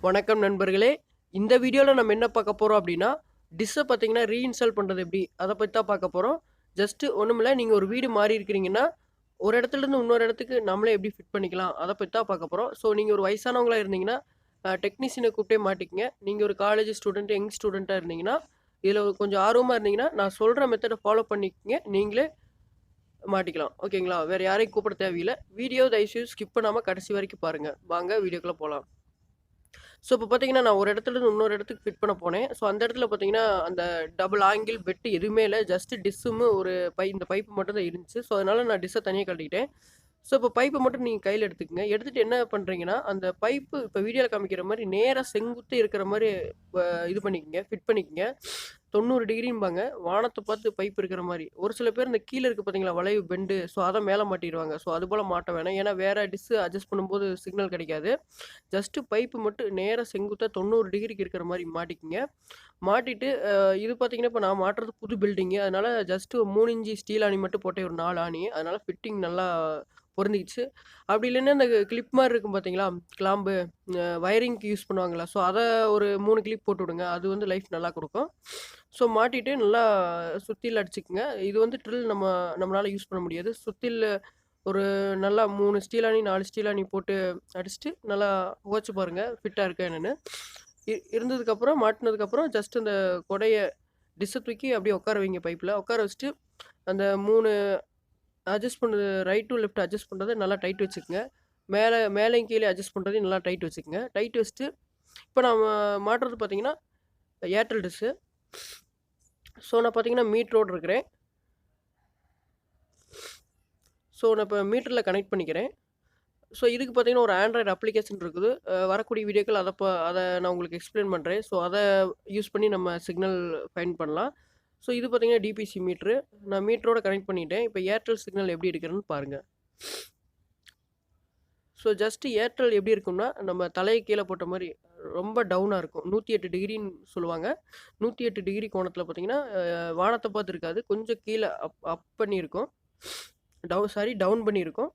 வணக்கம் நண்பர்களே. இந்த வீடியோல நம்ம என்ன பார்க்க போறோம் அப்டின்னா, டிஷ்ஷ பார்த்தீங்கன்னா ரீஇன்ஸ்டால் பண்றது எப்டி? அத பத்தி தான் பார்க்க போறோம். ஜஸ்ட் ஒண்ணுமில்ல, நீங்க ஒரு வீடு மாறி இருக்கிறீங்கன்னா, ஒரு இடத்துலருந்து இன்னொரு இடத்துக்கு நம்மளே எப்டி ஃபிட் பண்ணிக்கலாம்? அத பத்தி தான் பார்க்க போறோம். ஸோ நீங்க ஒரு வயசானவங்களா இருந்தீங்கன்னா, டெக்னீஷியன கூப்பிட்டே மாட்டிக்கங்க. நீங்க ஒரு காலேஜ் ஸ்டூடண்ட், யங் ஸ்டூடண்ட்டா இருந்தீங்கன்னா, இதுல கொஞ்சம் ஆர்வமா இருந்தீங்கன்னா, நான் சொல்ற மெத்தட ஃபாலோ பண்ணிக்கங்க. நீங்களே மாட்டிக்கலாம். ஓகேங்களா? வேற யாரையும் கூப்பிட தேவையில்ல. வீடியோ தயவுசெய்து ஸ்கிப் பண்ணாம கடைசி வரைக்கும் பாருங்க. வாங்க வீடியோக்குள்ள போலாம். ஸோ இப்போ பார்த்தீங்கன்னா, நான் ஒரு இடத்துலருந்து இன்னொரு இடத்துக்கு ஃபிட் பண்ண போனேன். ஸோ அந்த இடத்துல பார்த்தீங்கன்னா, அந்த டபுள் ஆங்கிள் பெட் எதுவுமே இல்ல. ஜஸ்ட் டிஷ்ஷும் ஒரு இந்த பைப்பு மட்டும் தான் இருந்துச்சு. ஸோ அதனால நான் டிஷ்ஷ தனியா கழட்டிக்கிட்டேன். ஸோ இப்போ பைப்ப மட்டும் நீங்க கையில எடுத்துக்கங்க. எடுத்துட்டு என்ன பண்றீங்கன்னா, அந்த பைப்பு இப்போ வீடியோல காமிக்கிற மாரி நேரா செங்குத்து இருக்கிற மாரி இது பண்ணிக்கங்க, ஃபிட் பண்ணிக்கங்க. 90 டிகிரிம்பாங்க. வானத்த பார்த்து பைப் இருக்கிற மாரி. ஒரு சில பேர் இந்த கீழ இருக்கு பார்த்தீங்களா, வளைவு பெண்டு. ஸோ அத மேல மாட்டிருவாங்க. ஸோ அதுபோல மாட்ட வேணாம். ஏன்னா வேற டிஷ் அட்ஜஸ்ட் பண்ணும்போது சிக்னல் கிடைக்காது. ஜஸ்ட் பைப்பு மட்டும் நேரா செங்குத்தா 90 டிகிரிக்கு இருக்கிற மாரி மாட்டிக்கங்க. மாட்டிட்டு இது பார்த்தீங்கன்னா, இப்ப நான் மாட்டுறது புது பில்டிங்கு. அதனால ஜஸ்ட் 3 இன்ச் ஸ்டீல் ஆணி மட்டும் போட்டேன். ஒரு 4 ஆணி. அதனால ஃபிட்டிங் நல்லா பொருந்திக்கிச்சு. அப்படி இல்லைன்னா, இந்த கிளிப் மாரி இருக்கும் பார்த்தீங்களா? கிளாம்பு வயரிங்க்கு யூஸ் பண்ணுவாங்கல்ல. ஸோ அத ஒரு 3 கிளிப் போட்டு விடுங்க. அது வந்து லைஃப் நல்லா குடுக்கும். ஸோ மாட்டிட்டு நல்லா சுத்தியல் அடிச்சுக்கங்க. இது வந்து ட்ரில் நம்மளால யூஸ் பண்ண முடியாது. சுத்தியல் ஒரு நல்லா 3 ஸ்டீல் ஆணி, 4 ஸ்டீல் ஆணி போட்டு அடிச்சுட்டு, நல்லா உவச்சு பாருங்க. ஃபிட்டா இருக்கா என்னன்னு. இருந்ததுக்கப்புறம் மாட்டுனதுக்கப்புறம் ஜஸ்ட் அந்த கொடைய டிஷ்ஷ தூக்கி அப்படியே உட்கார வைங்க பைப்ல. உட்கார வச்சுட்டு, அந்த 3 அட்ஜஸ்ட் பண்ணது ரைட் டூ லெஃப்ட் அட்ஜஸ்ட் பண்றத நல்லா டைட் வச்சுக்கங்க. மேலேயும் கீழயும் அட்ஜஸ்ட் பண்றதையும் நல்லா டைட் வச்சுக்கங்க. டைட் வச்சுட்டு, இப்ப நம்ம மாட்டுறது பார்த்தீங்கன்னா, ஏர்டெல் டிஷ்ஷு. ஸோ நான் பார்த்தீங்கன்னா மீட்டரோட இருக்கிறேன். ஸோ நான் இப்ப மீட்டர்ல கனெக்ட் பண்ணிக்கிறேன். ஸோ இதுக்கு பார்த்தீங்கன்னா, ஒரு ஆண்ட்ராய்டு அப்ளிகேஷன் இருக்குது. வரக்கூடிய வீடியோக்கள் அத நான் உங்களுக்கு எக்ஸ்பிளைன் பண்றேன். ஸோ அத யூஸ் பண்ணி நம்ம சிக்னல் ஃபைண்ட் பண்ணலாம். ஸோ இது பார்த்தீங்கன்னா, டிபிசி மீட்டரு. நான் மீட்டரோட கனெக்ட் பண்ணிட்டேன். இப்ப ஏர்டெல் சிக்னல் எப்படி எடுக்கிறேன்னு பாருங்க. ஸோ ஜஸ்ட் ஏர்டெல் எப்படி இருக்கும்னா, நம்ம தலைய கீழ போட்ட மாரி ரொம்ப டவுனா இருக்கும். 108 டிகிரின்னு சொல்லுவாங்க. 108 டிகிரி கோணத்தில பார்த்தீங்கன்னா, வானத்த பார்த்து இருக்காது. கொஞ்சம் கீழ அப் பண்ணியிருக்கும். டவுன் பண்ணியிருக்கும்.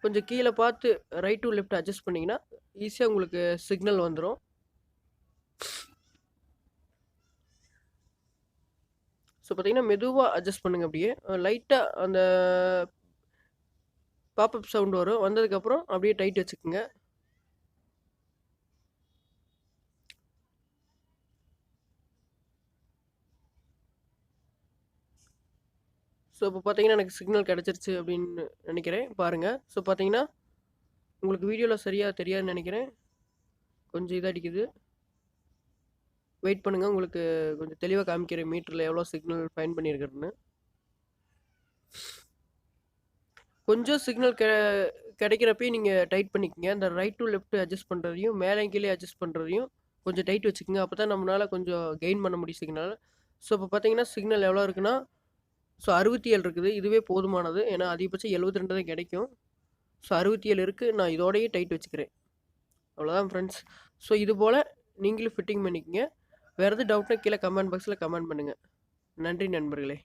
கொஞ்சம் கீழ பார்த்து ரைட் டூ லெஃப்ட் அட்ஜஸ்ட் பண்ணீங்கன்னா, ஈஸியா உங்களுக்கு சிக்னல் வந்துரும். ஸோ பார்த்தீங்கன்னா, மெதுவா அட்ஜஸ்ட் பண்ணுங்க அப்படியே. லைட்டா அந்த பாப்பப் சவுண்ட் வரும். வந்ததுக்கப்புறம் அப்படியே டைட் வச்சுக்கங்க. ஸோ இப்போ பார்த்தீங்கன்னா, எனக்கு சிக்னல் கிடைச்சிருச்சு அப்படின்னு நெனைக்கிறேன். பாருங்க. ஸோ பார்த்தீங்கன்னா, உங்களுக்கு வீடியோல சரியா தெரியாதுன்னு நெனைக்கிறேன். கொஞ்சம் இது அடிக்குது. வெயிட் பண்ணுங்க. உங்களுக்கு கொஞ்சம் தெளிவா காமிக்கிறேன் மீட்டர்ல எவ்வளோ சிக்னல் ஃபைண்ட் பண்ணியிருக்கிறேன்னு. கொஞ்சம் சிக்னல் கிடைக்கிறப்பயே நீங்க டைட் பண்ணிக்கங்க. இந்த ரைட் டூ லெஃப்ட் அட்ஜஸ்ட் பண்றதையும், மேலேயும் கீழயும் அட்ஜஸ்ட் பண்றதையும் கொஞ்சம் டைட் வச்சுக்கங்க. அப்பதான் நம்மளால கொஞ்சம் கெயின் பண்ண முடியும் சிக்னல். ஸோ இப்போ பார்த்தீங்கன்னா, சிக்னல் எவ்வளோ இருக்குன்னா, ஸோ 67 இருக்குது. இதுவே போதுமானது. ஏன்னா அதிகபட்சம் 72 தான் கிடைக்கும். ஸோ 67 இருக்கு. நான் இதோடயே டைட் வச்சுக்கிறேன். அவ்வளோதான் ஃப்ரெண்ட்ஸ். ஸோ இது போல நீங்களும் ஃபிட்டிங் பண்ணிக்கங்க. வேற எதுவும் டவுட்னா கீழ கமெண்ட் பாக்ஸ்ல கமெண்ட் பண்ணுங்க. நன்றி நண்பர்களே.